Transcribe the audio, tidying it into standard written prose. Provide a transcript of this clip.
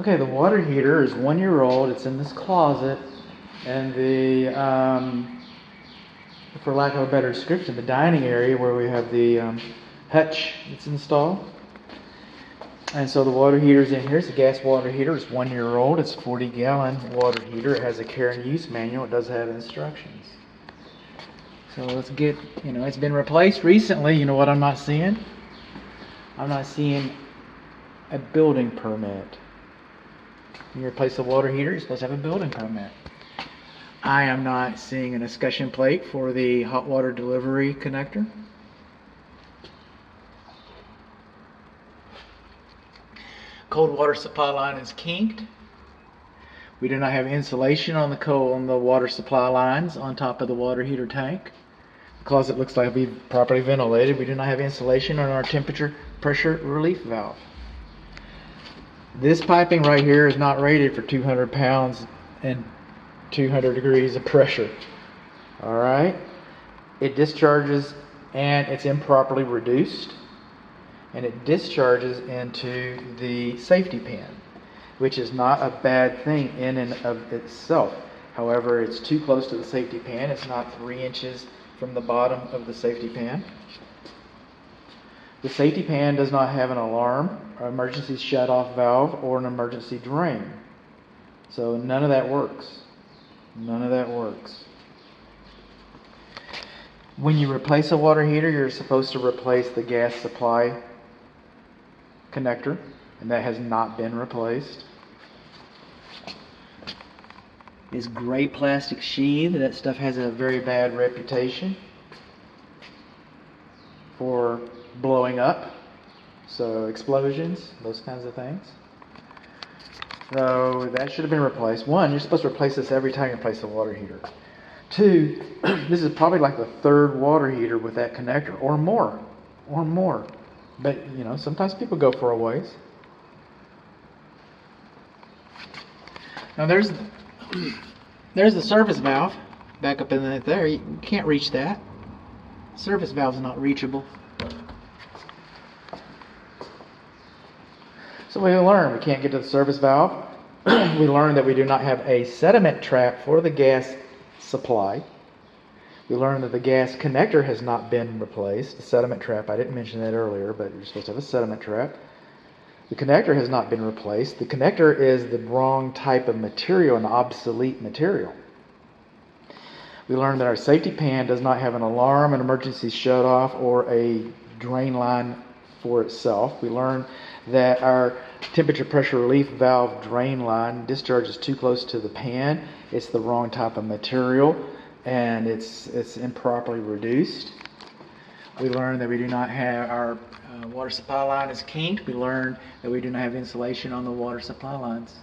Okay, the water heater is 1 year old. It's in this closet, and for lack of a better description, the dining area where we have the hutch that's installed. And so the water heater's in here. It's a gas water heater. It's 1 year old. It's a 40-gallon water heater. It has a care and use manual. It does have instructions. So let's get, it's been replaced recently. You know what I'm not seeing? I'm not seeing a building permit. When you replace a water heater, you're supposed to have a building permit. I am not seeing an escutcheon plate for the hot water delivery connector. Cold water supply line is kinked. We do not have insulation on the water supply lines on top of the water heater tank. The closet looks like it'll be properly ventilated. We do not have insulation on our temperature pressure relief valve. This piping right here is not rated for 200 pounds and 200 degrees of pressure. Alright? It discharges and it's improperly reduced, and it discharges into the safety pan, which is not a bad thing in and of itself. However, it's too close to the safety pan. It's not 3 inches from the bottom of the safety pan. The safety pan does not have an alarm, or emergency shut-off valve, or an emergency drain. So none of that works. None of that works. When you replace a water heater, you're supposed to replace the gas supply connector, and that has not been replaced. This gray plastic sheath, that stuff has a very bad reputation for blowing up, so explosions, those kinds of things. So that should have been replaced. 1, you're supposed to replace this every time you replace the water heater. 2, this is probably like the 3rd water heater with that connector, or more. But sometimes people go for a ways. Now there's the service valve back up in there. You can't reach that. Service valve's not reachable. So we learned we can't get to the service valve. We learned that we do not have a sediment trap for the gas supply. We learned that the gas connector has not been replaced. The sediment trap, I didn't mention that earlier, but you're supposed to have a sediment trap. The connector has not been replaced. The connector is the wrong type of material, an obsolete material. We learned that our safety pan does not have an alarm, an emergency shut-off, or a drain line for itself. We learned that our temperature pressure relief valve drain line discharges too close to the pan. It's the wrong type of material, and it's improperly reduced. We learned that we do not have our water supply line is kinked. We learned that we do not have insulation on the water supply lines.